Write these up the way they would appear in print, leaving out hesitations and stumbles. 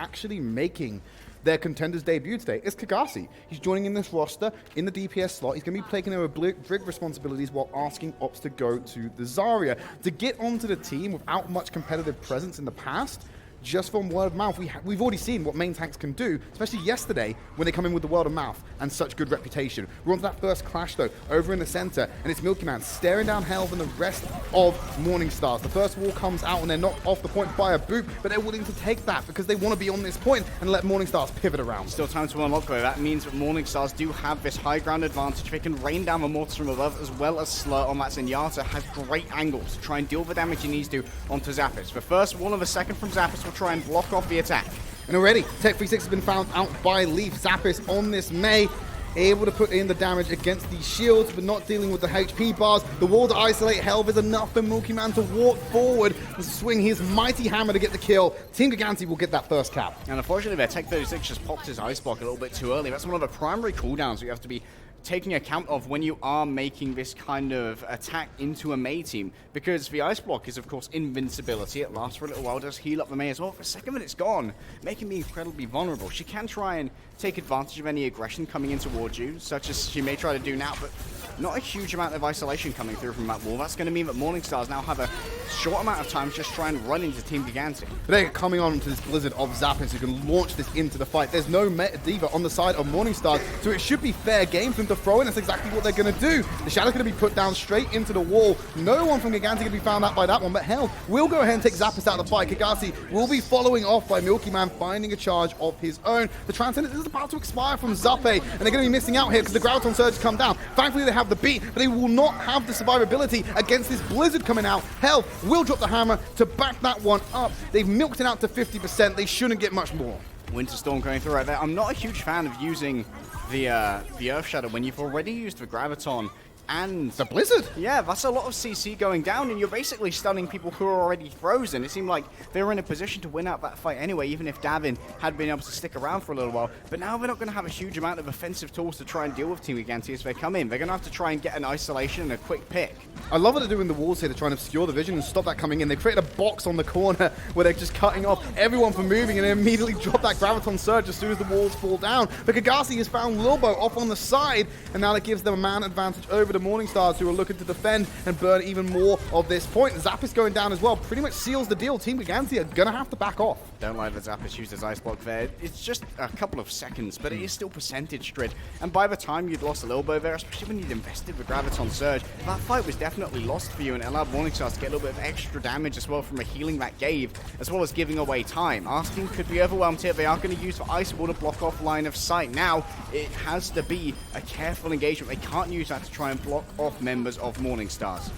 actually making their Contenders debut today is Gigantti. He's joining in this roster in the DPS slot. He's going to be taking over Brig responsibilities while asking Ops to go to the Zarya. To get onto the team without much competitive presence in the past, just from word of mouth, we've already seen what main tanks can do, especially yesterday when they come in with the word of mouth and such good reputation. We're on to that first clash though, over in the center, and it's Milky Man staring down Helv and the rest of Morningstars. The first wall comes out and they're knocked off the point by a boop, but they're willing to take that because they want to be on this point and let Morningstars pivot around. Still time to unlock though. That means that Morningstars do have this high ground advantage. They can rain down the mortars from above, as well as Slur on that Zenyatta has great angles to try and deal the damage he needs to onto Zappis. The first wall of a second from Zappis will try and block off the attack. And already, Tech 36 has been found out by Leaf. Zappis on this Mei, able to put in the damage against these shields, but not dealing with the HP bars. The wall to isolate Helv is enough for Milky Man to walk forward and swing his mighty hammer to get the kill. Team Gigantti will get that first cap. And unfortunately, their Tech 36 just popped his ice block a little bit too early. That's one of the primary cooldowns you have to be taking account of when you are making this kind of attack into a Mei team, because the ice block is of course invincibility. It lasts for a little while, does heal up the Mei as well. For a second it's gone, making me incredibly vulnerable. She can try and take advantage of any aggression coming in towards you, such as she may try to do now, but not a huge amount of isolation coming through from that wall. That's going to mean that Morningstars now have a short amount of time to just try and run into Team Gigantti. But they're coming on to this blizzard of Zappis who can launch this into the fight. There's no Meta Diva on the side of Morningstars, so it should be fair game for them to throw in. That's exactly what they're going to do. The Shadow's going to be put down straight into the wall. No one from Gigantti can be found out by that one, but hell, we'll go ahead and take Zappis out of the fight. Gigantti will be following off by Milky Man finding a charge of his own. The Transcendence is about to expire from Zappe, and they're going to be missing out here because the Graviton Surge come down. Thankfully, they have the beat, but they will not have the survivability against this blizzard coming out. Hell will drop the hammer to back that one up. They've milked it out to 50%. They shouldn't get much more. Winter Storm going through right there. I'm not a huge fan of using the Earth Shadow when you've already used the Graviton and the blizzard. Yeah, that's a lot of CC going down, and you're basically stunning people who are already frozen. It seemed like they were in a position to win out that fight anyway, even if Davin had been able to stick around for a little while. But now they're not going to have a huge amount of offensive tools to try and deal with Team Gigantti as they come in. They're going to have to try and get an isolation and a quick pick. I love what they're doing the walls here to try and obscure the vision and stop that coming in. They created a box on the corner where they're just cutting off everyone from moving, and they immediately drop that Graviton Surge as soon as the walls fall down. But Gigantti has found Lilbo off on the side, and now that gives them a man advantage over the Morningstars, who are looking to defend and burn even more of this point. Zappis going down as well pretty much seals the deal. Team Gigantti are going to have to back off. Don't like that Zappis used his ice block there. It's just a couple of seconds, but it is still percentage, Tridd. And by the time you'd lost a Lilbo there, especially when you'd invested with Graviton Surge, that fight was definitely lost for you, and it allowed Morningstars to get a little bit of extra damage as well from the healing that gave, as well as giving away time. Our team could be overwhelmed here. They are going to use the ice wall to block off line of sight. Now, it has to be a careful engagement. They can't use that to try and block off members of Morningstars.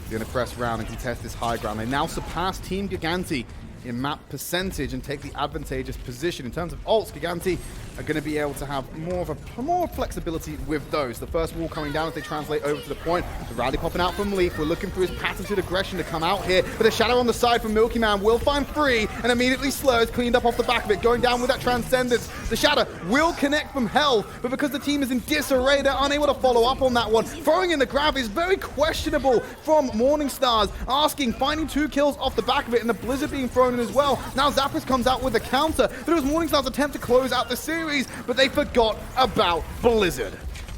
They're going to press round and contest this high ground. They now surpass Team Gigantti in map percentage and take the advantageous position. In terms of ults, Gigantti are going to be able to have more flexibility with those. The first wall coming down as they translate over to the point. The rally popping out from Leaf. We're looking for his patented aggression to come out here. But the shadow on the side from Milky Man will find free, and immediately Slurs cleaned up off the back of it, going down with that Transcendence. The shadow will connect from hell, but because the team is in disarray, they're unable to follow up on that one. Throwing in the grab is very questionable from Morningstars. Finding 2 kills off the back of it, and the blizzard being thrown in as well. Now Zappis comes out with a counter. But it was Morningstar's attempt to close out the series, but they forgot about Blizzard.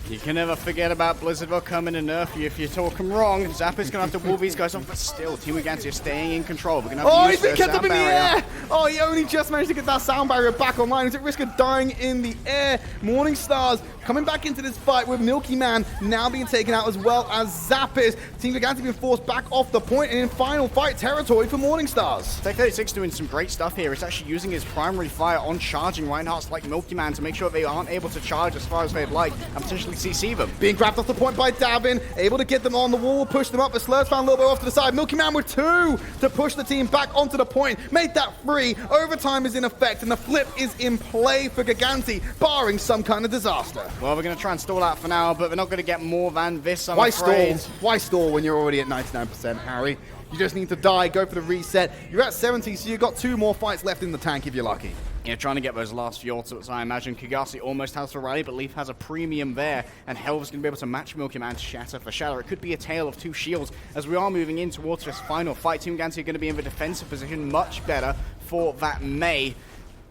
You can never forget about Blizzard. They'll come in and nerf you if you talk them wrong. Zappis going to have to wall these guys off, but still, Team Gigantti are staying in control. We're going to have to use he kept them in the barrier. air! Oh, he only just managed to get that sound barrier back online. He's at risk of dying in the air. Morningstars coming back into this fight with Milky Man now being taken out as well as Zappis. Team Gigantti being forced back off the point and in final fight territory for Morningstars. Tech 36 doing some great stuff here. It's actually using his primary fire on charging Reinhardt's like Milky Man to make sure they aren't able to charge as far as they'd like and potentially CC them. Being grabbed off the point by Davin, able to get them on the wall, push them up, but Slurs found a little bit off to the side. Milky Man with 2 to push the team back onto the point, made that free. Overtime is in effect, and the flip is in play for Gigantti, barring some kind of disaster. Well, we're going to try and stall out for now, but we're not going to get more than this, I'm afraid. Why stall when you're already at 99%, Harry? You just need to die, go for the reset. You're at 70, so you've got 2 more fights left in the tank if you're lucky. Yeah, trying to get those last few ultimates, I imagine. Gigantti almost has to rally, but Leaf has a premium there, and Helv's going to be able to match Milky Man shatter for shatter. It could be a tale of 2 shields as we are moving in towards this final fight. Team Gigantti are going to be in the defensive position, much better for that Mei.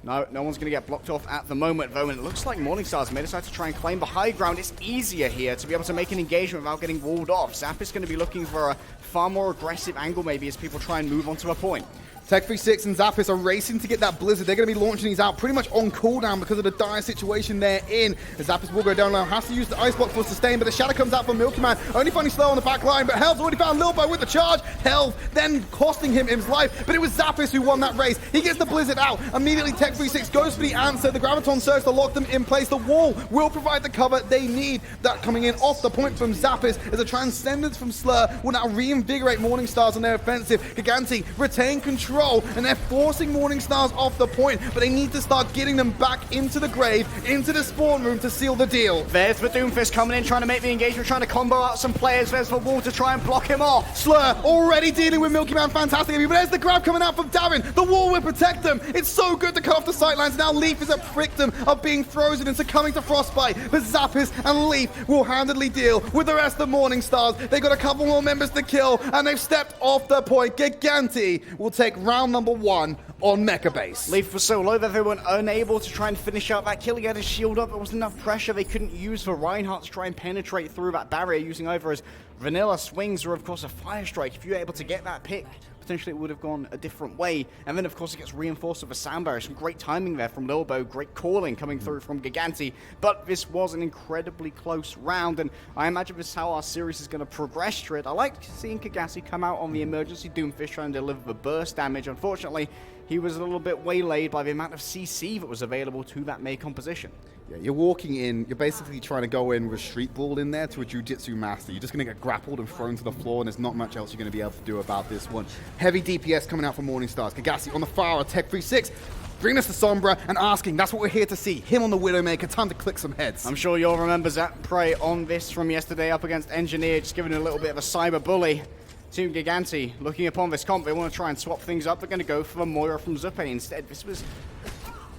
No one's going to get blocked off at the moment, though, and it looks like Morningstars may decide to try and claim the high ground. It's easier here to be able to make an engagement without getting walled off. Zap is going to be looking for a far more aggressive angle, maybe, as people try and move onto a point. Tech36 and Zappis are racing to get that Blizzard. They're going to be launching these out pretty much on cooldown because of the dire situation they're in. As Zappis will go down low, has to use the Ice Block for sustain, but the Shadow comes out from Milky Man. Only finding slow on the back line, but Helv's already found Lilbo with the charge. Helv then costing him his life, but it was Zappis who won that race. He gets the Blizzard out. Immediately Tech36 goes for the answer. The Graviton Surge to lock them in place. The wall will provide the cover they need. That coming in off the point from Zappis as a Transcendence from Slur will now reinvigorate Morningstars on their offensive. Gigantti retain control, and they're forcing Morningstars off the point, but they need to start getting them back into the grave, into the spawn room to seal the deal. There's the Doomfist coming in, trying to make the engagement, trying to combo out some players. There's the wall to try and block him off. Slur already dealing with Milky Man fantastically, but there's the grab coming out from Darren. The wall will protect them. It's so good to cut off the sightlines. Now Leaf is a victim of being frozen and succumbing to frostbite, but Zappis and Leaf will handedly deal with the rest of Morningstars. They got a couple more members to kill, and they've stepped off the point. Gigantti will take round number 1 on Mecha Base. Leaf was so low that they were unable to try and finish out that kill. He had his shield up. There wasn't enough pressure they couldn't use for Reinhardt to try and penetrate through that barrier using either his vanilla swings or, of course, a fire strike. If you were able to get that pick, potentially it would have gone a different way. And then, of course, it gets reinforced with a sound barrier. Some great timing there from Lilbo. Great calling coming through from Gigantti. But this was an incredibly close round, and I imagine this is how our series is going to progress, Tridd. I like seeing Gigantti come out on the emergency Doomfist trying to deliver the burst damage. Unfortunately, he was a little bit waylaid by the amount of CC that was available to that May composition. Yeah, you're walking in, you're basically trying to go in with a street ball in there to a jiu-jitsu master. You're just going to get grappled and thrown to the floor, and there's not much else you're going to be able to do about this one. Heavy DPS coming out from Morningstars. Gigantti on the far, Tech36, bringing us to Sombra and asking, that's what we're here to see. Him on the Widowmaker, time to click some heads. I'm sure you'll remember Zap Prey on this from yesterday up against Engineer, just giving it a little bit of a cyber bully. Team Gigantti looking upon this comp, they want to try and swap things up. They're going to go for the Moira from Zuppe instead. This was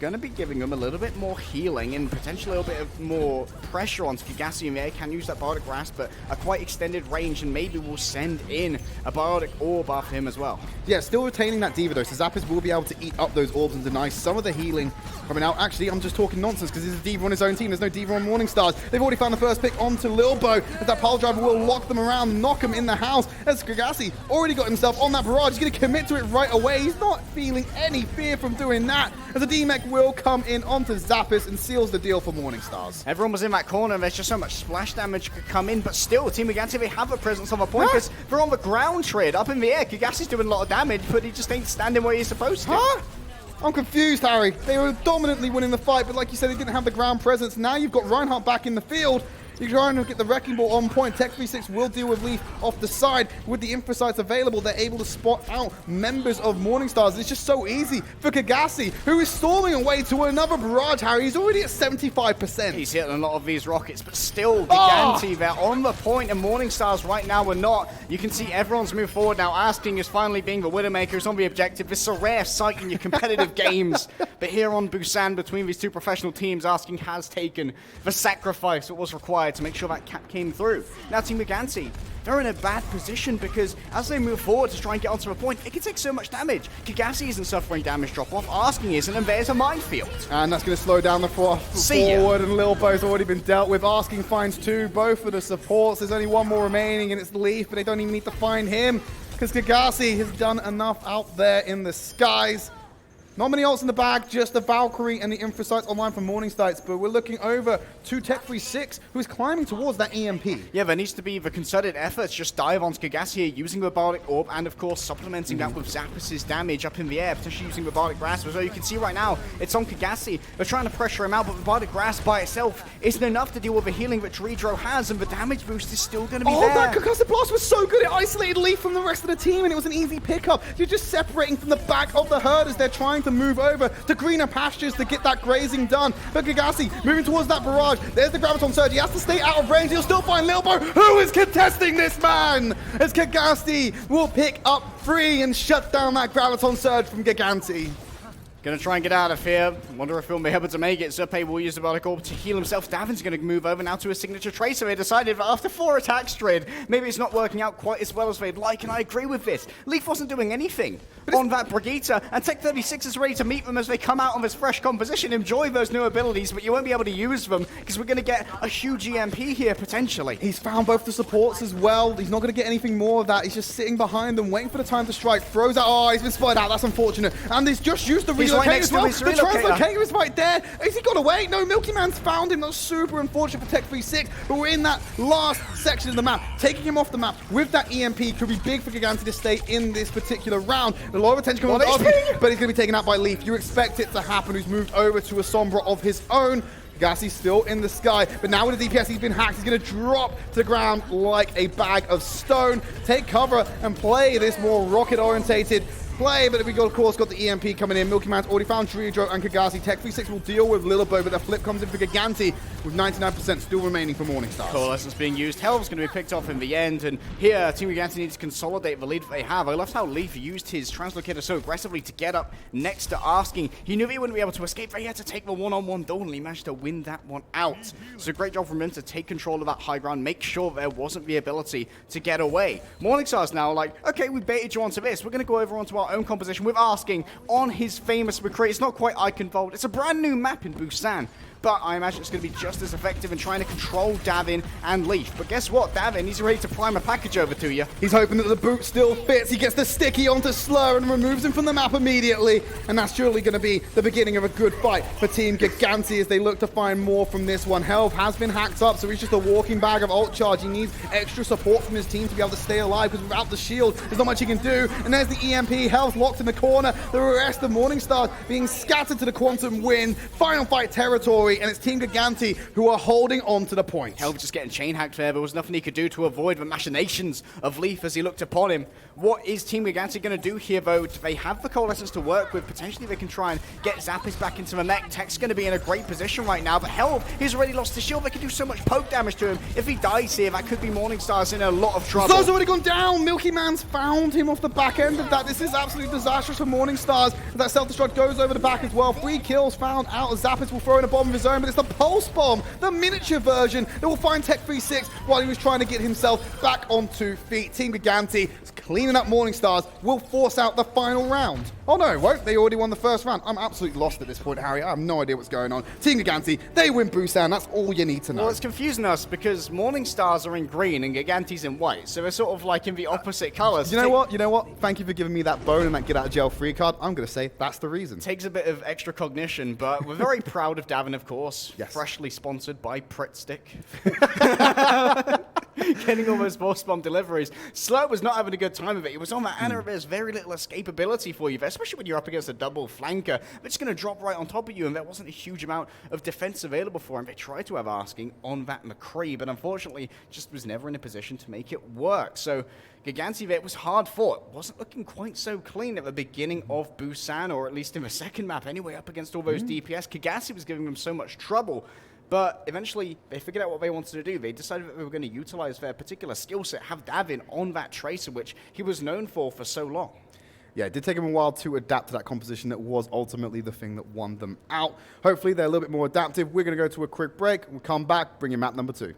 going to be giving them a little bit more healing and potentially a little bit of more pressure onto Gigantti in there. Can use that Bardic Grasp, but a quite extended range, and maybe we'll send in a Bardic Orb after him as well. Yeah, still retaining that Diva though, so Zappis will be able to eat up those orbs and deny some of the healing coming out. Actually, I'm just talking nonsense because there's a Diva on his own team. There's no Diva on Morningstars. They've already found the first pick onto Lilbo, as that pile driver will lock them around, knock him in the house. As Gigantti already got himself on that barrage, he's going to commit to it right away. He's not feeling any fear from doing that, as the D-Mech will come in onto Zappis and seals the deal for Morningstars. Everyone was in that corner, and there's just so much splash damage could come in, but still, Team Gigantti, they have a presence on the point because they're on the ground, Tridd, up in the air. Giganti's doing a lot of damage, but he just ain't standing where he's supposed to. I'm confused, Harry. They were dominantly winning the fight, but like you said, they didn't have the ground presence. Now you've got Reinhardt back in the field. You're trying to get the Wrecking Ball on point. Tech36 will deal with Leaf off the side. With the Infrasights available, they're able to spot out members of Morningstars. It's just so easy for Gigantti, who is storming away to another barrage, Harry. He's already at 75%. He's hitting a lot of these rockets, but still, Gigantti, they're on the point, and Morningstars right now are not. You can see everyone's moved forward now. Asking is finally being the Widowmaker, who's on the objective. This is a rare sight in your competitive games. But here on Busan, between these two professional teams, Asking has taken the sacrifice that was required to make sure that cap came through. Now Team Gigantti, they're in a bad position because as they move forward to try and get onto a point, it can take so much damage. Gigantti isn't suffering damage drop-off, Asking isn't, and there's a minefield. And that's going to slow down the forward, and Lilbo's already been dealt with. Asking finds two, both for the supports. There's only one more remaining, and it's Leaf, but they don't even need to find him because Gigantti has done enough out there in the skies. Not many ults in the bag, just the Valkyrie and the Infrasights online from Morningstars, but we're looking over to Tech36, who is climbing towards that EMP. Yeah, there needs to be the concerted efforts, just dive onto Gigantti here, using the Bardic Orb, and of course supplementing that with Zappis' damage up in the air, potentially using the Bardic Grasp. So you can see right now, it's on Gigantti. They're trying to pressure him out, but the Bardic Grasp by itself isn't enough to deal with the healing that Dredro has, and the damage boost is still going to be there. Oh, that concussive blast was so good, it isolated Leaf from the rest of the team, and it was an easy pickup. You're just separating from the back of the herd as they're trying to move over to greener pastures to get that grazing done. But Gigantti moving towards that barrage. There's the Graviton Surge. He has to stay out of range. He'll still find Lilbo, who is contesting this man, as Gigantti will pick up 3 and shut down that Graviton Surge from Gigantti. Gonna try and get out of here. Wonder if he'll be able to make it. Zerpe will use the Bardic Orb to heal himself. Davin's gonna move over now to his signature Tracer. They decided that after 4 attacks, Tridd, maybe it's not working out quite as well as they'd like, and I agree with this. Leaf wasn't doing anything on that Brigitte, and Tech 36 is ready to meet them as they come out on this fresh composition. Enjoy those new abilities, but you won't be able to use them because we're gonna get a huge EMP here, potentially. He's found both the supports as well. He's not going to get anything more of that. He's just sitting behind them, waiting for the time to strike. Throws out. Oh, he's been spotted out. That's unfortunate. And he's just used the relocator as well. The translocator is right there. Has he got away? No, Milky Man's found him. That's super unfortunate for Tech 36. But we're in that last section of the map. Taking him off the map with that EMP could be big for Gigantti to stay in this particular round. A lot of attention coming on to Osby, but he's going to be taken out by Leaf. You expect it to happen. He's moved over to a Sombra of his own. Gassi's still in the sky, but now with the DPS, he's been hacked. He's going to drop to the ground like a bag of stone. Take cover and play this more rocket-orientated play, but we got, of course, got the EMP coming in. Milky Man's already found Tridd and Kagasi. Tech 36 will deal with Lillabo, but the flip comes in for Gigantti with 99% still remaining for Morningstar. Coalescence being used. Helv's going to be picked off in the end, and here Team Gigantti needs to consolidate the lead that they have. I loved how Leaf used his translocator so aggressively to get up next to Asking. He knew he wouldn't be able to escape, but he had to take the one-on-one duel, and he managed to win that one out. So great job from him to take control of that high ground, make sure there wasn't the ability to get away. Morningstar's now like, okay, we baited you onto this. We're going to go over onto our own composition with Asking on his famous McCree. It's not quite Iconvolt. It's a brand new map in Busan, but I imagine it's going to be just as effective in trying to control Davin and Leaf. But guess what? Davin, he's ready to prime a package over to you. He's hoping that the boot still fits. He gets the sticky onto Slur and removes him from the map immediately. And that's surely going to be the beginning of a good fight for Team Gigantti as they look to find more from this one. Health has been hacked up, so he's just a walking bag of ult charge. He needs extra support from his team to be able to stay alive, because without the shield, there's not much he can do. And there's the EMP. Health locked in the corner. The rest of Morningstar being scattered to the Quantum Wind. Final fight territory, and it's Team Gigantti who are holding on to the point. Helv just getting chain hacked there. There was nothing he could do to avoid the machinations of Leaf as he looked upon him. What is Team Gigantti going to do here, though? They have the Coalescence to work with. Potentially they can try and get Zappis back into the mech. Tech's going to be in a great position right now, but Helv, he's already lost his shield. They can do so much poke damage to him. If he dies here, that could be Morningstar's in a lot of trouble. Zo's already gone down. Milky Man's found him off the back end of that. This is absolutely disastrous for Morningstars. That self-destruct goes over the back as well. 3 kills found out. Zappis will throw in a bomb of his own, but it's the Pulse Bomb, the miniature version, that will find Tech 36 while he was trying to get himself back on 2 feet. Team Gigantti is cleaning up Morningstars, will force out the final round. Oh no, won't they? Already won the first round. I'm absolutely lost at this point, Harry. I have no idea what's going on. Team Gigantti, they win Busan. That's all you need to know. Well, it's confusing us because Morningstars are in green and Gigantti's in white, so they're sort of like in the opposite colors. You know what? You know what? Thank you for giving me that bone and that get out of jail free card. I'm going to say that's the reason. Takes a bit of extra cognition, but we're very proud of Davin, of course. Yes. Freshly sponsored by Pretstick. Getting all those boss bomb deliveries. Slurp was not having a good time of it. He was on that Anna. There's very little escapability for you there, especially when you're up against a double flanker. They're just going to drop right on top of you, and there wasn't a huge amount of defense available for him. They tried to have Asking on that McCree, but unfortunately just was never in a position to make it work. So Gigantti there was hard fought. Wasn't looking quite so clean at the beginning of Busan, or at least in the second map anyway, up against all those DPS. Gigantti was giving them so much trouble. But eventually, they figured out what they wanted to do. They decided that they were going to utilize their particular skill set, have Davin on that Tracer, which he was known for so long. Yeah, it did take them a while to adapt to that composition that was ultimately the thing that won them out. Hopefully, they're a little bit more adaptive. We're going to go to a quick break. We'll come back, bring in map number 2.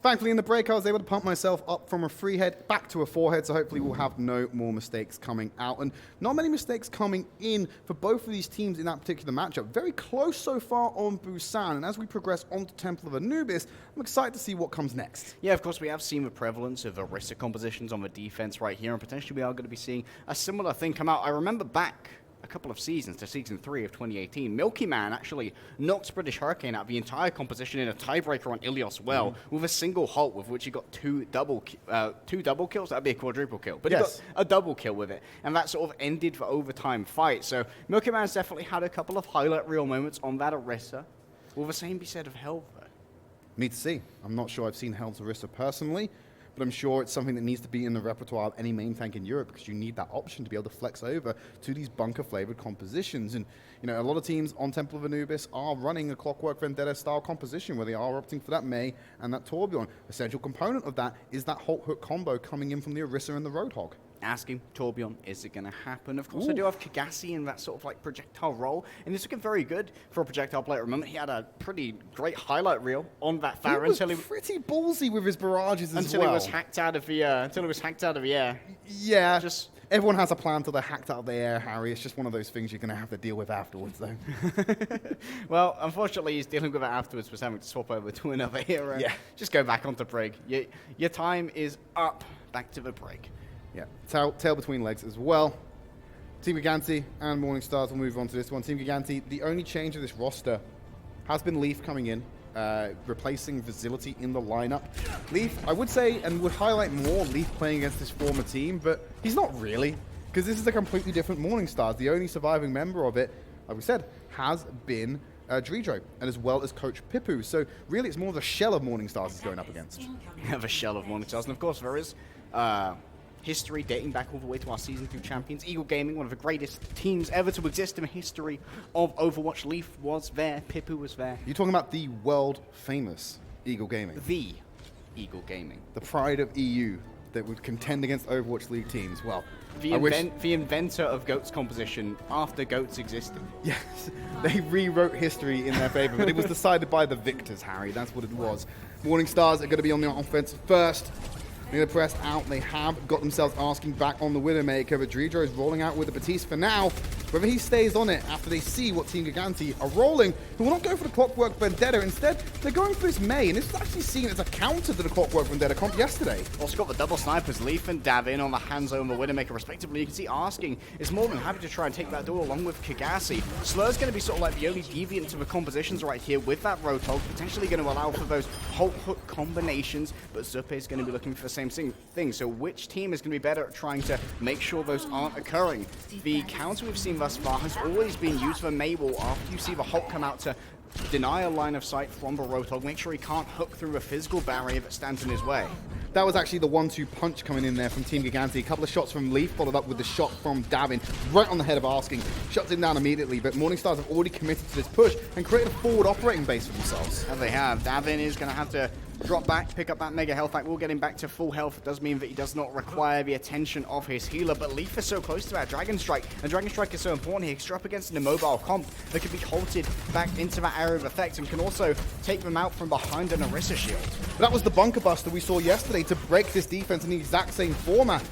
Thankfully, in the break, I was able to pump myself up from a 3-head back to a 4-head, so hopefully we'll have no more mistakes coming out. And not many mistakes coming in for both of these teams in that particular matchup. Very close so far on Busan, and as we progress on to Temple of Anubis, I'm excited to see what comes next. Yeah, of course, we have seen the prevalence of Orisa compositions on the defense right here, and potentially we are going to be seeing a similar thing come out. I remember back a couple of seasons to Season 3 of 2018, Milky Man actually knocked British Hurricane out the entire composition in a tiebreaker on Ilios well, with a single halt with which he got two double kills. That'd be a quadruple kill, but yes, he got a double kill with it, and that sort of ended the overtime fight. So Milky Man's definitely had a couple of highlight reel moments on that Orisa. Will the same be said of Helve, though? Need to see. I'm not sure I've seen Helve's Orisa personally, but I'm sure it's something that needs to be in the repertoire of any main tank in Europe, because you need that option to be able to flex over to these bunker-flavored compositions. And, you know, a lot of teams on Temple of Anubis are running a Clockwork Vendetta-style composition where they are opting for that Mei and that Torbjorn. Essential component of that is that Hulk Hook combo coming in from the Orisa and the Roadhog. Asking Torbjorn, is it going to happen? Of course, I do have Kagasi in that sort of like projectile role, and it's looking very good for a projectile player. Remember, he had a pretty great highlight reel on that Farah until he was pretty ballsy with his barrages as well. Until he was hacked out of the air. Yeah, just everyone has a plan until they're hacked out of the air, Harry. It's just one of those things you're going to have to deal with afterwards, though. Well, unfortunately, he's dealing with it afterwards, was having to swap over to another hero. Yeah, just go back onto Brig. Your time is up. Back to the Brig. Yeah, tail between legs as well. Team Gigantti and Morning Stars will move on to this one. Team Gigantti, the only change of this roster has been Leaf coming in, replacing Vigility in the lineup. Leaf, I would say, and would highlight more Leaf playing against his former team, but he's not really, because this is a completely different Morning Stars. The only surviving member of it, like we said, has been Dredro, and as well as Coach Pipu. So really, it's more the shell of Morning Stars he's going up against. We have a shell of Morning Stars, and of course there is history dating back all the way to our Season 2 champions. Eagle Gaming, one of the greatest teams ever to exist in the history of Overwatch. Leaf was there, Pipu was there. You're talking about the world-famous Eagle Gaming. The Eagle Gaming. The pride of EU that would contend against Overwatch League teams. Well, the inventor of GOAT's composition after GOATs existed. Yes, they rewrote history in their favor, but it was decided by the victors, Harry. That's what it was. Morning Stars are going to be on the offense first. They're pressed out. They have got themselves asking back on the Widowmaker, but Dredro is rolling out with the Batiste for now. Whether he stays on it after they see what Team Gigantti are rolling, who will not go for the Clockwork Vendetta. Instead, they're going for this Mei, and this is actually seen as a counter to the Clockwork Vendetta comp yesterday. Also got the double snipers, Leaf and Davin on the Hanzo and the Widowmaker respectively. You can see Asking is more than happy to try and take that duel along with Kagasi. Slur's going to be sort of like the only deviant to the compositions right here with that Roadhog, potentially going to allow for those Hulk Hook combinations, but Zuppe is going to be looking for the same thing. So which team is going to be better at trying to make sure those aren't occurring? The counter we've seen thus far has always been used for Maywall after you see the Hulk come out to deny a line of sight from the Roadhog, make sure he can't hook through a physical barrier that stands in his way. That was actually the 1-2 punch coming in there from Team Gigantti. A couple of shots from Leaf, followed up with the shot from Davin, right on the head of Asking. Shuts him down immediately, but Morning Stars have already committed to this push and created a forward operating base for themselves. And they have. Davin is going to have to drop back, pick up that mega health pack. We'll get him back to full health. It does mean that he does not require the attention of his healer, but Leaf is so close to that Dragon Strike, and Dragon Strike is so important here. He's up against an immobile comp that can be halted back into that area of effect and can also take them out from behind an Orisa shield. But that was the bunker buster we saw yesterday to break this defense in the exact same format.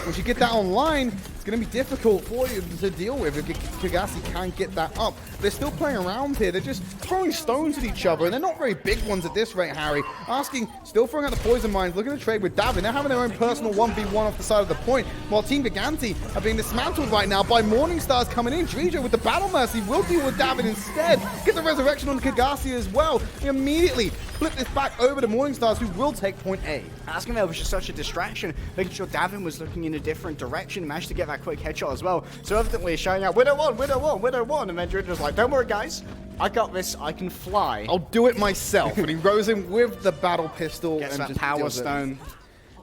Once you get that online, it's going to be difficult for you to deal with if Kagasi can't get that up. They're still playing around here. They're just throwing stones at each other, and they're not very big ones at this rate, Harry. Asking, still throwing out the poison mines, looking to trade with Davin. They're having their own personal 1v1 off the side of the point, while Team Gigantti are being dismantled right now by Morning Stars coming in. Dredro with the Battle Mercy will deal with Davin instead. Get the resurrection on Kagasi as well. He immediately flip this back over to Morning Stars, who will take point A. Asking there was just such a distraction, making sure Davin was looking in a different direction, managed to get that quick headshot as well. So evidently shouting out, Widow 1, Widow 1, Widow 1, and then Dredro was like, don't worry guys, I got this, I can fly. I'll do it myself. And he rows in with the battle pistol. Gets and that just power stone.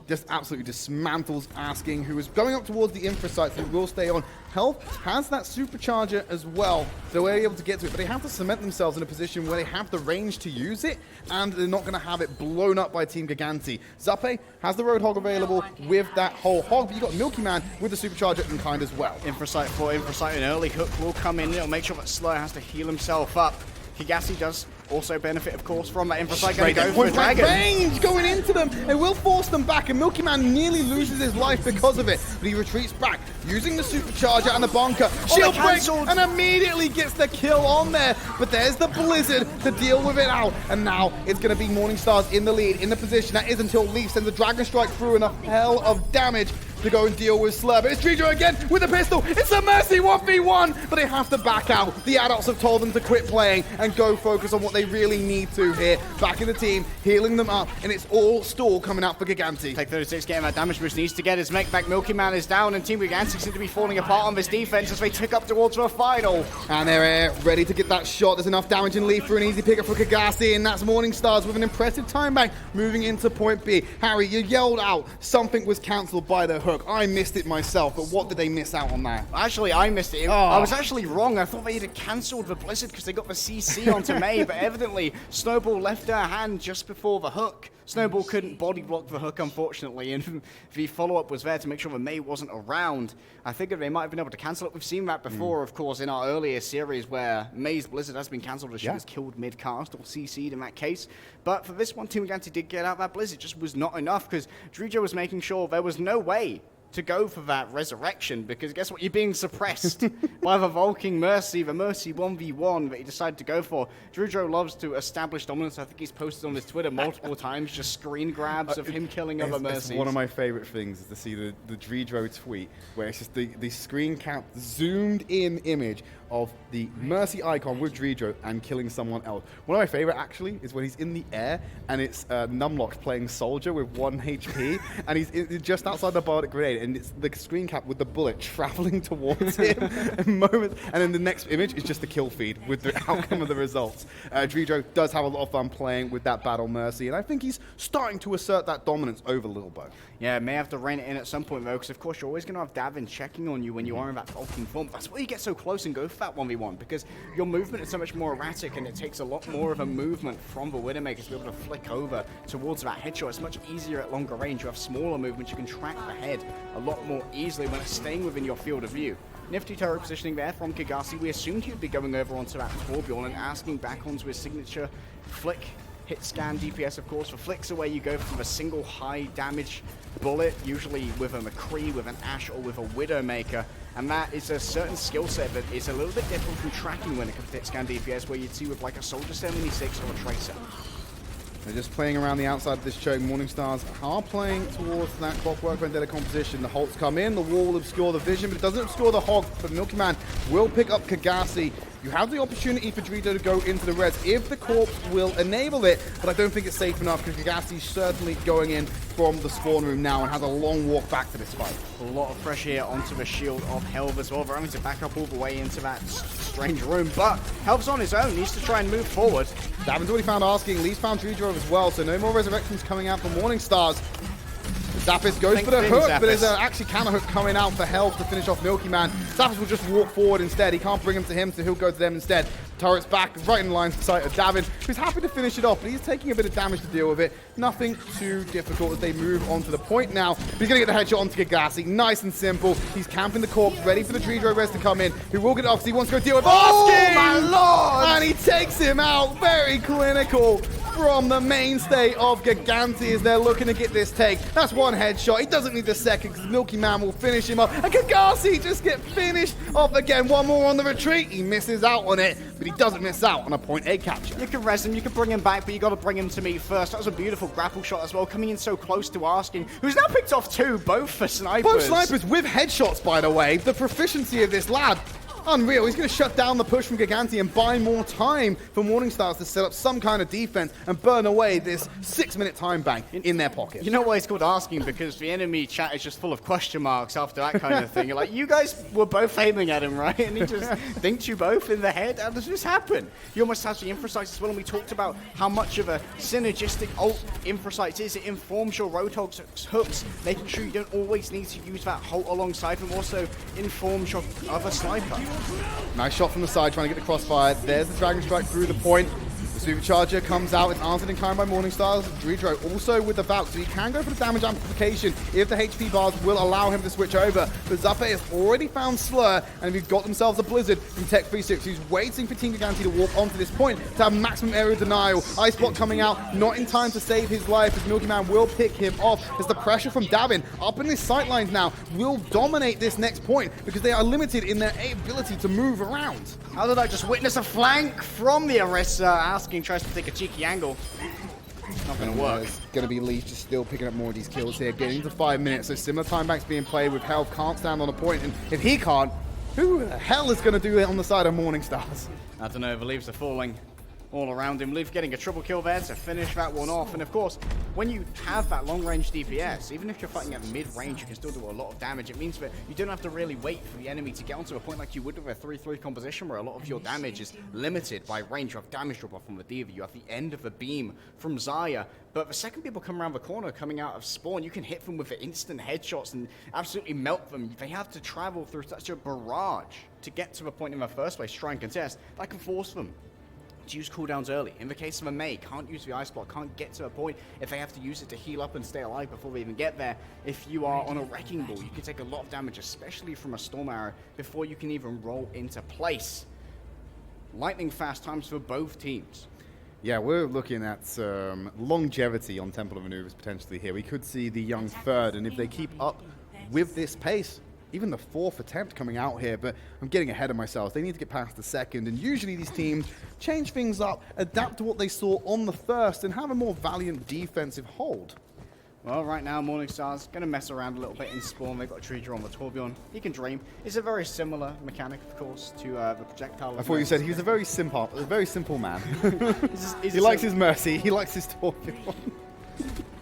Just absolutely dismantles Asking, who is going up towards the infra site, so he will stay on. Health has that supercharger as well, so they're able to get to it, but they have to cement themselves in a position where they have the range to use it, and they're not going to have it blown up by Team Gigantti. Zuppe has the Roadhog available with that whole hog, but you've got Milky Man with the supercharger in kind as well. Infrasight, an early hook will come in, it'll make sure that Slur has to heal himself up. Kagasi does also benefit, of course, from that Infrasight. Straight Go for point the blank dragon. range going into them. It will force them back, and Milky Man nearly loses his life because of it. But he retreats back, using the supercharger and the bunker. Shield breaks and immediately gets the kill on there. But there's the Blizzard to deal with it out. And now it's going to be Morningstars in the lead, in the position that is until Leaf sends the Dragon Strike through enough hell of damage to go and deal with Slurp. It's Tridd again with the pistol. It's a Mercy 1v1, but they have to back out. The adults have told them to quit playing and go focus on what they really need to here. Back in the team, healing them up, and it's all stall coming out for Gigantti. Take 36, getting that damage boost, needs to get his mech back. Milky Man is down, and Team Gigantti seem to be falling apart on this defense as they tick up towards a final. And they're ready to get that shot. There's enough damage in Leaf for an easy pickup for Gigantti, and that's Morningstars with an impressive time bank moving into point B. Harry, you yelled out something was cancelled by the hook. I missed it myself, but what did they miss out on that? Actually, I missed it. I was actually wrong. I thought they had cancelled the Blizzard because they got the CC onto May, but evidently Snowball left her hand just before the hook. Snowball couldn't body block the hook, unfortunately, and the follow-up was there to make sure that May wasn't around. I figured they might have been able to cancel it. We've seen that before, of course, in our earlier series where May's Blizzard has been cancelled as she was killed mid-cast or CC'd in that case. But for this one, Team Gigantti did get out that Blizzard. It just was not enough because Tridd was making sure there was no way to go for that resurrection, because guess what? You're being suppressed by the Vulking Mercy, the Mercy 1v1 that he decided to go for. Tridd loves to establish dominance. I think he's posted on his Twitter multiple times just screen grabs of him killing other Mercies. It's one of my favorite things is to see the Tridd tweet where it's just the screen cap zoomed in image of the Mercy icon with Tridd and killing someone else. One of my favorite actually is when he's in the air and it's Numlock playing Soldier with 1 HP and he's just outside the Bardic Grenade and it's the screen cap with the bullet traveling towards him in moments, and then the next image is just the kill feed with the outcome of the results. Tridd does have a lot of fun playing with that Battle Mercy, and I think he's starting to assert that dominance over Little Bow. Yeah, may have to rein it in at some point though, because of course you're always going to have Davin checking on you when you are in that bulking form. That's why you get so close and go for that 1v1, because your movement is so much more erratic and it takes a lot more of a movement from the Widowmaker to be able to flick over towards that headshot. It's much easier at longer range. You have smaller movements, you can track the head a lot more easily when it's staying within your field of view. Nifty turret positioning there from Gigantti. We assumed he'd be going over onto that Torbjorn and asking back onto his signature flick. Hit scan DPS, of course. For flicks away, you go from a single high damage bullet, usually with a McCree, with an Ashe, or with a Widowmaker. And that is a certain skill set that is a little bit different from tracking when it comes to hit scan DPS, where you'd see with like a Soldier 76 or a Tracer. They're just playing around the outside of this choke. Morningstars are playing towards that Clockwork Vendetta composition. The Holts come in, the wall will obscure the vision, but it doesn't obscure the Hog. But Milky Man will pick up Gigantti. You have the opportunity for Tridd to go into the res if the Corpse will enable it, but I don't think it's safe enough because Gigantti's certainly going in from the spawn room now and has a long walk back to this fight. A lot of fresh air onto the Shield of Helve as well. They're having to back up all the way into that strange room, but Helve's on his own, needs to try and move forward. Davin's already found Asking, Lee's found Tridd as well, so no more resurrections coming out from Morningstars. Zappis goes for the hook, but there's actually counter hook coming out for Helve to finish off Milky Man. Zappis will just walk forward instead. He can't bring him to him, so he'll go to them instead. Turret's back, right in line of sight of Davin, who's happy to finish it off, but he's taking a bit of damage to deal with it. Nothing too difficult as they move on to the point now. But he's going to get the headshot onto Gigantti. Nice and simple. He's camping the Corpse, ready for the Tridd res to come in, who will get it off because he wants to go deal with Asking! My lord! And he takes him out. Very clinical from the mainstay of Gigantti as they're looking to get this take. That's one headshot. He doesn't need the second because Milky Man will finish him up. And Gigantti just get finished off again. One more on the retreat. He misses out on it, but he doesn't miss out on a point A capture. You can res him, you can bring him back, but you got to bring him to me first. That was a beautiful grapple shot as well, coming in so close to Asking, who's now picked off two, both for snipers. Both snipers with headshots, by the way. The proficiency of this lad. Unreal. He's going to shut down the push from Gigantti and buy more time for Morningstars to set up some kind of defense and burn away this 6-minute time bank in their pocket. You know why it's called Asking? Because the enemy chat is just full of question marks after that kind of thing. You're like, you guys were both aiming at him, right? And he just dinked you both in the head. How does this happen? You almost have the Infrasight as well, and we talked about how much of a synergistic ult Infrasight is. It informs your Roadhog's hooks, making sure you don't always need to use that Holt alongside them. Also informs your other sniper. Nice shot from the side, trying to get the crossfire. There's the Dragon Strike through the point. The Supercharger comes out. It's answered in kind by Morningstars. Dredro also with the Valk, so he can go for the damage amplification if the HP bars will allow him to switch over. But Zappe has already found Slur, and we've got themselves a Blizzard from Tech 36, who's waiting for Team Gigantti to walk onto this point to have maximum area denial. Ice Block coming out, not in time to save his life, as Milky Man will pick him off, as the pressure from Davin up in his sightlines now will dominate this next point, because they are limited in their ability to move around. How did I just witness a flank from the Orisa? Asking tries to take a cheeky angle. Not going to work. It's going to be Leaf just still picking up more of these kills here, getting to 5 minutes. So similar time banks being played with Health can't stand on a point, and if he can't, who the hell is going to do it on the side of Morningstars? I don't know, the Leaves are falling all around him. Leaf getting a triple kill there to finish that one off. And of course, when you have that long-range DPS, even if you're fighting at mid-range, you can still do a lot of damage. It means that you don't have to really wait for the enemy to get onto a point like you would with a 3-3 composition, where a lot of your damage is limited by range. You have damage drop-off from the Diva, you have the end of the beam from Xayah. But the second people come around the corner, coming out of spawn, you can hit them with the instant headshots and absolutely melt them. They have to travel through such a barrage to get to the point in the first place, try and contest. That can force them to use cooldowns early. In the case of a Mei, can't use the Ice Block, can't get to a point if they have to use it to heal up and stay alive before they even get there. If you are on a Wrecking Ball, you can take a lot of damage, especially from a Storm Arrow, before you can even roll into place. Lightning fast times for both teams. Yeah, we're looking at longevity on Temple of Maneuvers potentially here. We could see the young third, and if they keep up with this pace, even the 4th attempt coming out here, but I'm getting ahead of myself. They need to get past the second, and usually these teams change things up, adapt to what they saw on the first, and have a more valiant defensive hold. Well, right now, Morningstar's going to mess around a little bit in spawn. They've got Tridd on the Torbjorn. He can dream. It's a very similar mechanic, of course, to the projectile. I thought you said he was a very simple man. He likes his Mercy. He likes his Torbjorn.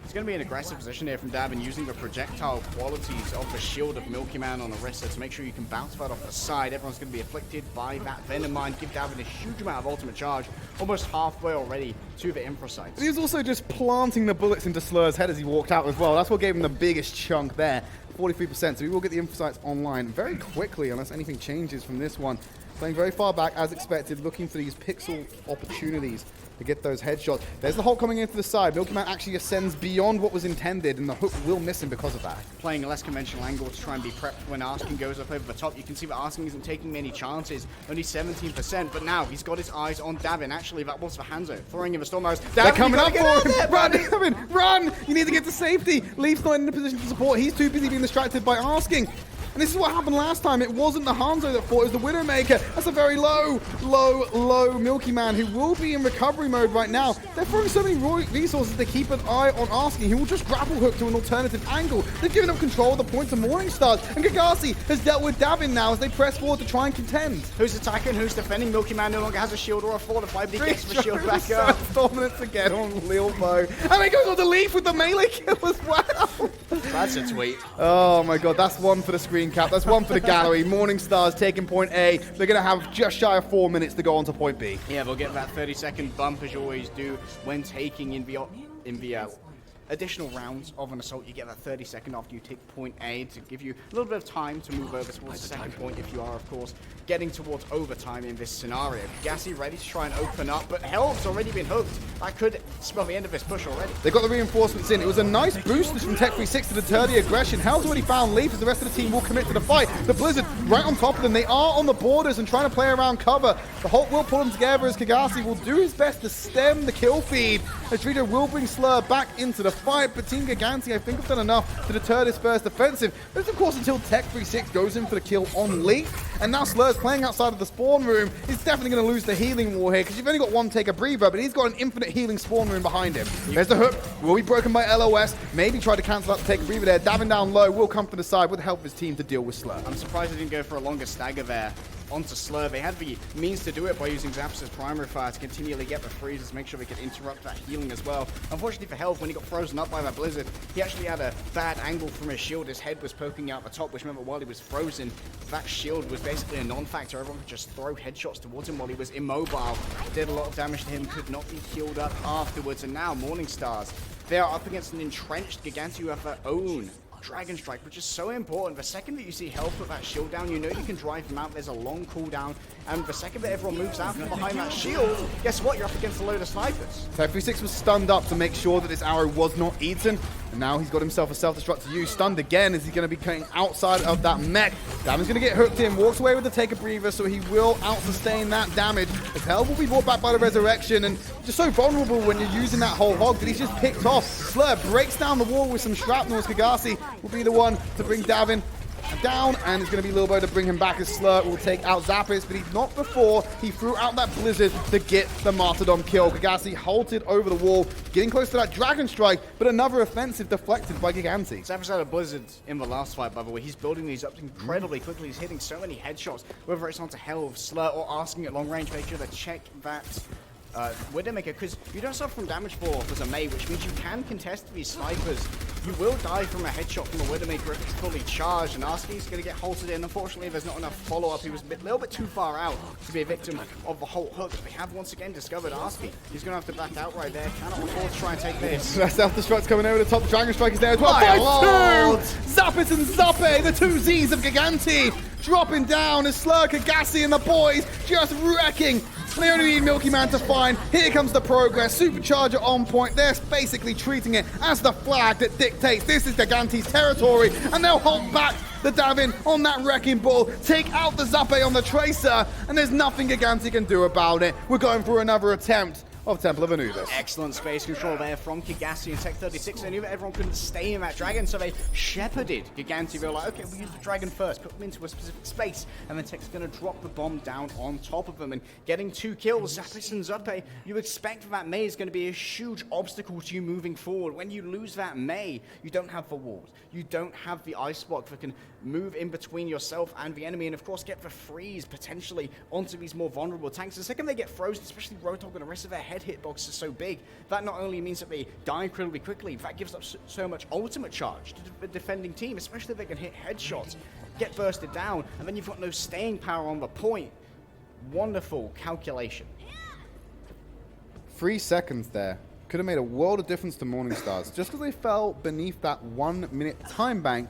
It's going to be an aggressive position here from Davin, using the projectile qualities of the shield of Milky Man on Orisa to make sure you can bounce that off the side. Everyone's going to be afflicted by that Venom Mine. Give Davin a huge amount of ultimate charge, almost halfway already to the infra sites. He was also just planting the bullets into Slur's head as he walked out as well. That's what gave him the biggest chunk there, 43%. So we will get the infra sites online very quickly unless anything changes from this one. Playing very far back as expected, looking for these pixel opportunities to get those headshots. There's the Hulk coming into the side. Milky Man actually ascends beyond what was intended, and the hook will miss him because of that. Playing a less conventional angle to try and be prepped when Asking goes up over the top. You can see that Asking isn't taking many chances, only 17%, but now he's got his eyes on Davin. Actually, that was for Hanzo, throwing in the Storm Arrows. They're coming up for him! Run, Davin! Run! You need to get to safety! Leaf's not in a position to support. He's too busy being distracted by Asking. And this is what happened last time. It wasn't the Hanzo that fought, it was the Widowmaker. That's a very low Milky Man who will be in recovery mode right now. They're throwing so many resources to keep an eye on Asking. He will just grapple hook to an alternative angle. They've given up control of the point to Morningstars. And Gigantti has dealt with Davin now as they press forward to try and contend. Who's attacking? Who's defending? Milky Man no longer has a shield or a fortified, but he gets the shield back up. Dominance again on Lilbo. And he goes on to Leaf with the melee kill as well. That's a tweet. Oh my god, that's one for the screen cap. That's one for the gallery. Morningstars taking point A. They're going to have just shy of 4 minutes to go on to point B. Yeah, they'll get that 30-second bump as you always do when taking in the additional rounds of an assault. You get that 30-second after you take point A to give you a little bit of time to move over towards the second point if you are, of course, getting towards overtime in this scenario. Gassy ready to try and open up, but Helm's already been hooked. That could spell the end of this push already. They got the reinforcements in. It was a nice boost from Tech 36 to deter the aggression. Helm's already found Leaf as the rest of the team will commit to the fight. The Blizzard right on top of them. They are on the borders and trying to play around cover. The Hulk will pull them together as Gigantti will do his best to stem the kill feed. As Tridd will bring Slur back into the fight, but Team Gigantti, I think, have done enough to deter this first offensive. But it's, of course, until Tech 36 goes in for the kill on Leaf. And now Slur's playing outside of the spawn room. He's definitely going to lose the healing war here because you've only got one take a breather, but he's got an infinite healing spawn room behind him. There's the hook. Will be broken by LOS. Maybe try to cancel out the take a breather there. Davin down low will come from the side with the help of his team to deal with Slur. I'm surprised he didn't go for a longer stagger there onto Slur. They had the means to do it by using Zaps' primary fire to continually get the freezes, make sure they could interrupt that healing as well. Unfortunately for Health, when he got frozen up by that Blizzard, he actually had a bad angle from his shield. His head was poking out the top, which meant that while he was frozen, that shield was basically a non-factor. Everyone could just throw headshots towards him while he was immobile. Did a lot of damage to him, could not be healed up afterwards. And now Morningstars, they are up against an entrenched Gigantti who have their own Dragon Strike, which is so important. The second that you see Hell put that shield down, you know you can drive him out. There's a long cooldown, and the second that everyone moves out from behind that shield, guess what? You're up against a load of snipers. So 36 was stunned up to make sure that this arrow was not eaten, and now he's got himself a self-destruct to use. Stunned again as he's going to be cutting outside of that mech. Davin's going to get hooked in, walks away with the take a breather, so he will out-sustain that damage. As Hell will be brought back by the resurrection, and just so vulnerable when you're using that whole hog that he's just picked off. Slur breaks down the wall with some shrapnel as Kagasi will be the one to bring Davin down, and it's going to be Lilbo to bring him back as Slur will take out Zappis, but he's not before he threw out that blizzard to get the Martyrdom kill. Kagasi halted over the wall, getting close to that Dragon Strike, but another offensive deflected by Gigantti. Zappis had a blizzard in the last fight, by the way. He's building these up incredibly quickly. He's hitting so many headshots, whether it's onto Hell, Slur, or asking at long range. Make sure to check that Widowmaker, because you don't suffer from damage fall off as a Mei, which means you can contest these snipers. You will die from a headshot from a Widowmaker if it's fully charged, and Aski's going to get halted in. Unfortunately, there's not enough follow-up. He was a little bit too far out to be a victim of the whole hook. They have once again discovered Aski. He's going to have to back out right there. Cannot afford to try and take this. That self-destruct's coming over the top. Dragon Strike is there as well. My 5-2! lord! Zappis and Zappe, the two Z's of Gigantti, dropping down as Slur, Kagasi, and the boys just wrecking. They only need Milky Man to find. Here comes the progress. Supercharger on point. They're basically treating it as the flag that dictates this is Gigantti's territory, and they'll hold back the Davin on that Wrecking Ball, take out the Zappe on the Tracer, and there's nothing Gigantti can do about it. We're going for another attempt of Temple of Anubis. Excellent space control there from Kagasi and Tech 36. They knew that everyone couldn't stay in that dragon, so they shepherded Gigantti. They were like, okay, we'll use the dragon first, put them into a specific space, and then Tech's going to drop the bomb down on top of them. And getting 2 kills, Zappis and Zappe, you expect that Mei is going to be a huge obstacle to you moving forward. When you lose that Mei, you don't have the walls. You don't have the ice block that can move in between yourself and the enemy, and of course get the freeze potentially onto these more vulnerable tanks. The second they get frozen, especially Roadhog and the rest of their head hitbox is so big, that not only means that they die incredibly quickly, that gives up so much ultimate charge to the defending team, especially if they can hit headshots, get bursted down, and then you've got no staying power on the point. Wonderful calculation. 3 seconds there could have made a world of difference to Morningstars. Just because they fell beneath that 1-minute time bank,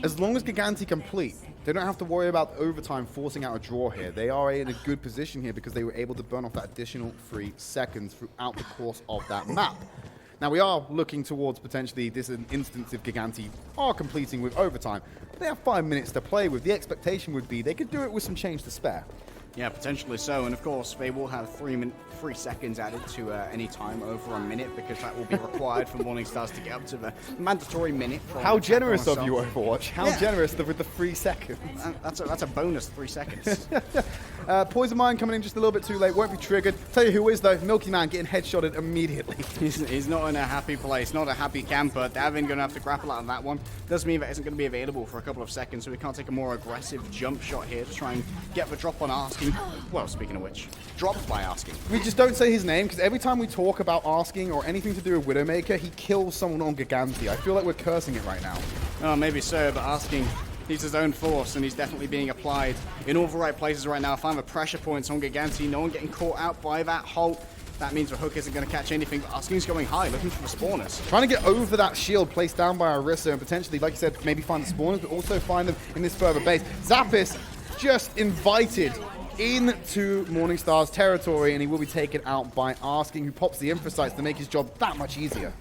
as long as Gigantti complete, they don't have to worry about overtime forcing out a draw here. They are in a good position here because they were able to burn off that additional 3 seconds throughout the course of that map. Now, we are looking towards potentially this instance if Gigantti are completing with overtime. They have 5 minutes to play with. The expectation would be they could do it with some change to spare. Yeah, potentially so, and of course they will have 3 seconds added to any time over a minute, because that will be required for Morningstars to get up to the mandatory minute. How generous of you, Overwatch. How generous with the 3 seconds. That's a bonus 3 seconds. Poison Mine coming in just a little bit too late, won't be triggered. Tell you who is though, Milky Man getting headshotted immediately. He's not in a happy place, not a happy camper. Davin going to have to grapple out of that one. Does mean that isn't going to be available for a couple of seconds, so we can't take a more aggressive jump shot here to try and get the drop on Asking. Well, speaking of which, dropped by Asking. We just don't say his name, because every time we talk about Asking or anything to do with Widowmaker, he kills someone on Gigantti. I feel like we're cursing it right now. Oh, maybe so, but Asking, he's his own force, and he's definitely being applied in all the right places right now. Find the pressure points on Gigantti. No one getting caught out by that halt. That means the hook isn't going to catch anything, but Asking's going high, looking for the spawners. Trying to get over that shield placed down by Orisa and potentially, like you said, maybe find the spawners, but also find them in this further base. Zappis just invited into Morningstar's territory, and he will be taken out by Asking, who pops the Infosites to make his job that much easier.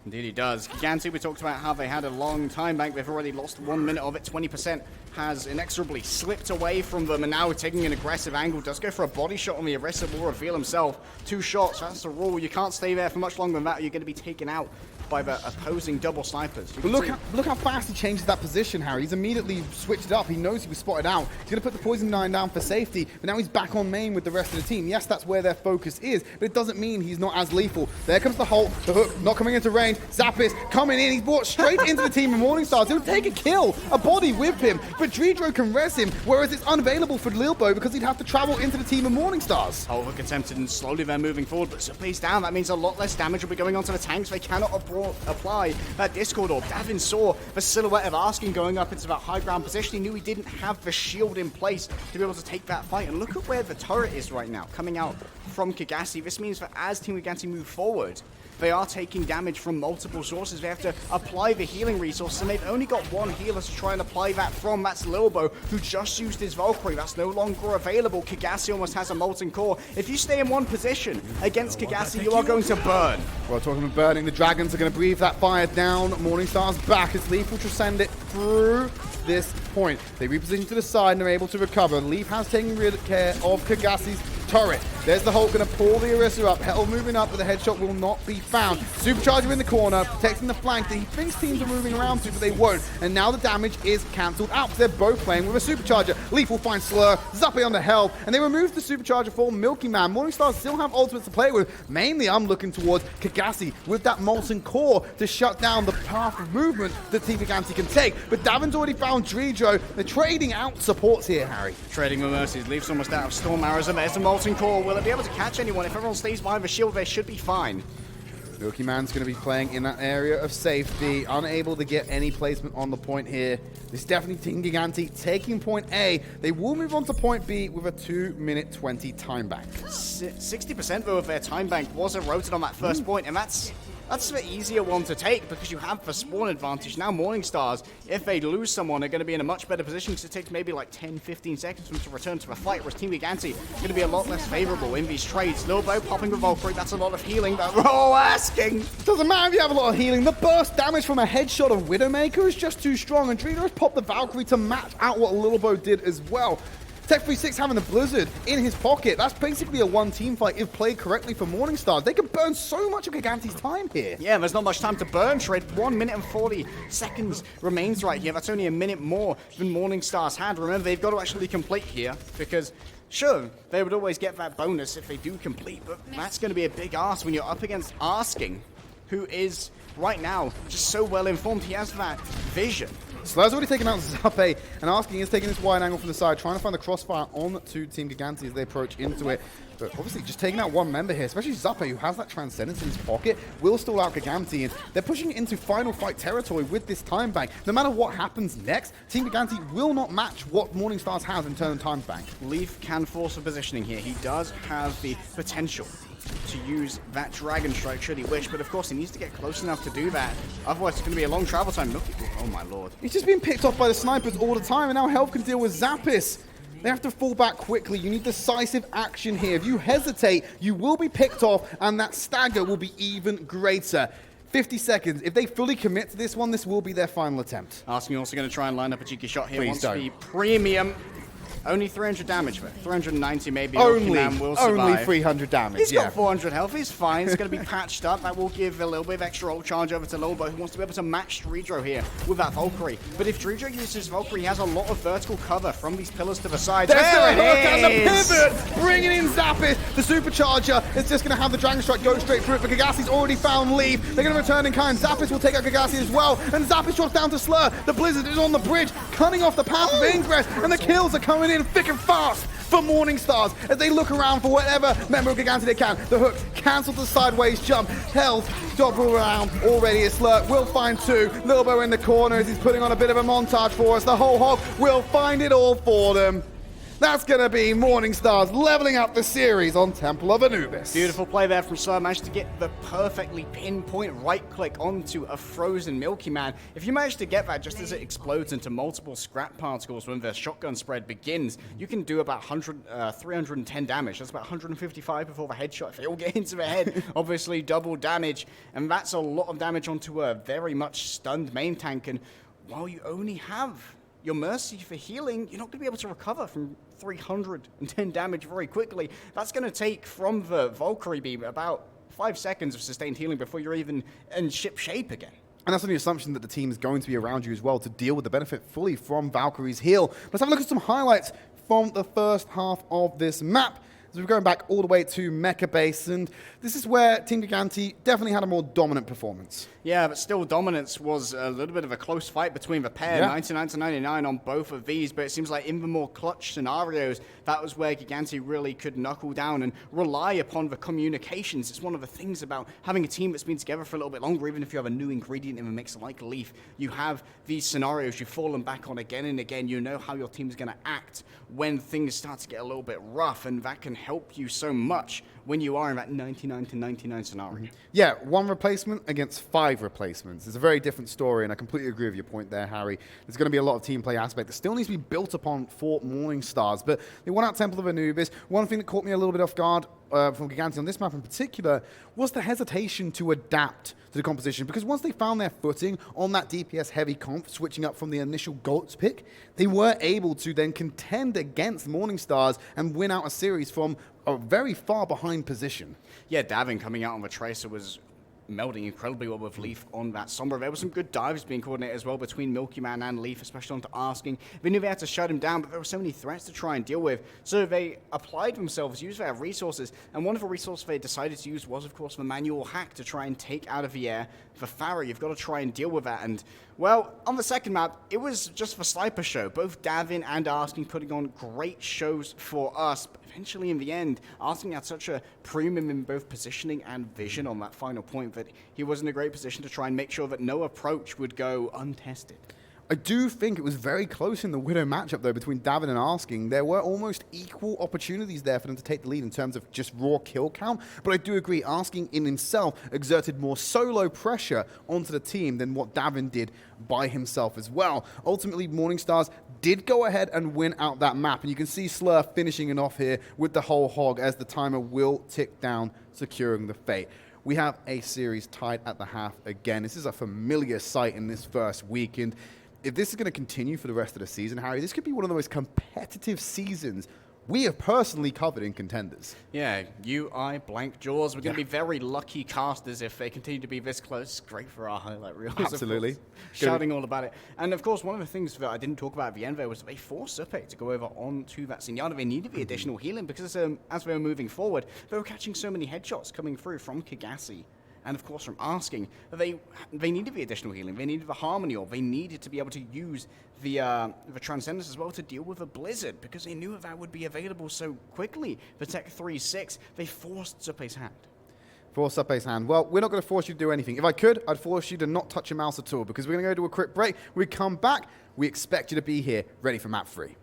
Indeed he does. Gigantti, we talked about how they had a long time bank. They've already lost 1 minute of it. 20% has inexorably slipped away from them, and now taking an aggressive angle. Does go for a body shot on the Orisa, will reveal himself. 2 shots, that's the rule. You can't stay there for much longer than that, or you're going to be taken out by the opposing double snipers. But look how fast he changes that position, Harry. He's immediately switched it up. He knows he was spotted out. He's going to put the Poison 9 down for safety, but now he's back on main with the rest of the team. Yes, that's where their focus is, but it doesn't mean he's not as lethal. There comes the Hulk, the hook, not coming into range. Zappis coming in. He's brought straight into the team of Morningstars. He'll take a kill, a body with him, but Dredro can res him, whereas it's unavailable for Lilbo because he'd have to travel into the team of Morningstars. Oh, look, attempted, and slowly they're moving forward, but Zappis down. That means a lot less damage will be going onto the tanks. They cannot apply that Discord orb. Davin saw the silhouette of Asking going up into that high ground position. He knew he didn't have the shield in place to be able to take that fight. And look at where the turret is right now, coming out from Gigantti. This means that as Team Gigantti move forward, they are taking damage from multiple sources. They have to apply the healing resources, and they've only got one healer to try and apply that from. That's Lilbo, who just used his Valkyrie. That's no longer available. Gigantti almost has a Molten Core. If you stay in one position against Gigantti, you are going to burn. Well, talking about burning, the Dragons are going to breathe that fire down. Morningstar's back as Leaf will send it through this point. They reposition to the side and are able to recover. Leaf has taken real care of Kagatti's turret. There's the Hulk going to pull the Orisa up. Hell moving up, but the headshot will not be found. Supercharger in the corner, protecting the flank that he thinks teams are moving around to, but they won't. And now the damage is cancelled out because they're both playing with a Supercharger. Leaf will find Slur, Zappe on the health, and they remove the Supercharger for Milky Man. Morningstar still have ultimates to play with. Mainly, I'm looking towards Gigantti with that Molten Core to shut down the path of movement that Team Gigantti can take. But Davin's already found Dredro. They're trading out supports here, Harry. Trading with mercies. Leaf's almost out of Storm Arrows, and there's the Molten Core. Will it be able to catch anyone? If everyone stays behind the shield, they should be fine. Milky Man's going to be playing in that area of safety, unable to get any placement on the point here. This is definitely Team Gigantti taking point A. They will move on to point B with a 2-minute 20 time bank. 60% though of their time bank was eroded on that first point, and that's the easier one to take because you have the spawn advantage. Now Morningstars, if they lose someone, are going to be in a much better position because it takes maybe like 10-15 seconds for them to return to the fight, whereas Team Gigantti are going to be a lot less favorable in these trades. Lilbo popping with Valkyrie, that's a lot of healing, but asking. Doesn't matter if you have a lot of healing. The burst damage from a headshot of Widowmaker is just too strong, and Dredro has popped the Valkyrie to match out what Lilbo did as well. Tech36 having the Blizzard in his pocket. That's basically a one-team fight if played correctly for Morningstar. They can burn so much of Gigantti's time here. Yeah, there's not much time to burn, Tridd. 1 minute and 40 seconds remains right here. That's only a minute more than Morningstar's had. Remember, they've got to actually complete here because, sure, they would always get that bonus if they do complete, but that's going to be a big ask when you're up against Asking, who is, right now, just so well-informed. He has that vision. Slur's already taken out Zappe, and Asking is taking this wide angle from the side, trying to find the crossfire on to Team Gigantti as they approach into it. But obviously just taking out one member here, especially Zappe, who has that Transcendence in his pocket, will stall out Gigantti, and they're pushing into final fight territory with this time bank. No matter what happens next, Team Gigantti will not match what Morningstars has in terms of time bank. Leaf can force a positioning here. He does have the potential to use that Dragon Strike should he wish, but of course he needs to get close enough to do that. Otherwise it's going to be a long travel time. Look, oh my lord. He's just being picked off by the snipers all the time, and now Health can deal with Zappis. They have to fall back quickly. You need decisive action here. If you hesitate, you will be picked off, and that stagger will be even greater. 50 seconds. If they fully commit to this one, this will be their final attempt. Asking also going to try and line up a cheeky shot here. Please Wants don't. the premium. Only 300 damage, but 390 maybe. Man will survive. Only 300 damage, He's got 400 health. He's fine. He's going to be patched up. That will give a little bit of extra ult charge over to Lilbo, who wants to be able to match Dredro here with that Valkyrie. But if Dredro uses Valkyrie, he has a lot of vertical cover from these pillars to the side. There's the hook and the pivot, bringing in Zappis. The Supercharger is just going to have the Dragon Strike go straight through it, but Gagatti's already found Leaf. They're going to return in kind. Zappis will take out Gagatti as well, and Zappis drops down to Slur. The Blizzard is on the bridge, cutting off the path of ingress, and the kills are coming in thick and fast for Morningstars as they look around for whatever member of Gigantti they can. The hook cancels the sideways jump. Health, job all around already. A Slurp will find two. Lilbo in the corner as he's putting on a bit of a montage for us. The whole hog will find it all for them. That's going to be Morningstars leveling up the series on Temple of Anubis. Beautiful play there from Slur. Managed to get the perfectly pinpoint right click onto a frozen Milky Man. If you manage to get that just as it explodes into multiple scrap particles when the shotgun spread begins, you can do about 310 damage. That's about 155 before the headshot. If they all get into the head, obviously double damage. And that's a lot of damage onto a very much stunned main tank. And while you only have your Mercy for healing, you're not going to be able to recover from 310 damage very quickly. That's going to take from the Valkyrie beam about 5 seconds of sustained healing before you're even in ship shape again. And that's on the assumption that the team is going to be around you as well to deal with the benefit fully from Valkyrie's heal. Let's have a look at some highlights from the first half of this map. So we're going back all the way to Mecha Base, and this is where Team Gigantti definitely had a more dominant performance. Yeah, but still dominance was a little bit of a close fight between the pair, 99 to 99 on both of these, but it seems like in the more clutch scenarios, that was where Gigantti really could knuckle down and rely upon the communications. It's one of the things about having a team that's been together for a little bit longer, even if you have a new ingredient in the mix like Leaf, you have these scenarios you've fallen back on again and again. You know how your team's going to act when things start to get a little bit rough, and that can help you so much when you are in that 99 to 99 scenario. Yeah, 1 replacement against 5 replacements. It's a very different story, and I completely agree with your point there, Harry. There's going to be a lot of team play aspect that still needs to be built upon for Morning Stars, but they won out Temple of Anubis. One thing that caught me a little bit off guard from Gigantti on this map in particular was the hesitation to adapt to the composition, because once they found their footing on that DPS heavy comp, switching up from the initial GOATS pick, they were able to then contend against Morning Stars and win out a series from a very far behind position. Yeah, Davin coming out on the Tracer was melding incredibly well with Leaf on that Sombra. There were some good dives being coordinated as well between Milky Man and Leaf, especially onto Asking. They knew they had to shut him down, but there were so many threats to try and deal with. So they applied themselves, used their resources, and one of the resources they decided to use was, of course, the manual hack to try and take out of the air. For Farah, you've got to try and deal with that. And, well, on the second map, it was just the sniper show. Both Davin and Asking putting on great shows for us, but eventually in the end, Asking had such a premium in both positioning and vision on that final point that he was in a great position to try and make sure that no approach would go untested. I do think it was very close in the Widow matchup, though, between Davin and Asking. There were almost equal opportunities there for them to take the lead in terms of just raw kill count, but I do agree Asking in himself exerted more solo pressure onto the team than what Davin did by himself as well. Ultimately, Morning Stars did go ahead and win out that map, and you can see Slur finishing it off here with the whole hog as the timer will tick down, securing the fate. We have a series tied at the half again. This is a familiar sight in this first week, and if this is going to continue for the rest of the season, Harry, this could be one of the most competitive seasons we have personally covered in Contenders. Yeah, blank jaws. We're going to be very lucky casters if they continue to be this close. Great for our highlight reels. Absolutely. Shouting all about it. And of course, one of the things that I didn't talk about at the end there was they forced Supe to go over onto that Zenyatta. They needed the additional healing because as they were moving forward, they were catching so many headshots coming through from Kigasi. And of course from Asking, they needed the additional healing, they needed the Harmony Orb, they needed to be able to use the Transcendence as well to deal with a Blizzard, because they knew that would be available so quickly. The Tech 3-6, they forced Supe's hand. Force Supe's hand. Well, we're not going to force you to do anything. If I could, I'd force you to not touch your mouse at all, because we're going to go to a quick break. We come back, we expect you to be here, ready for map 3.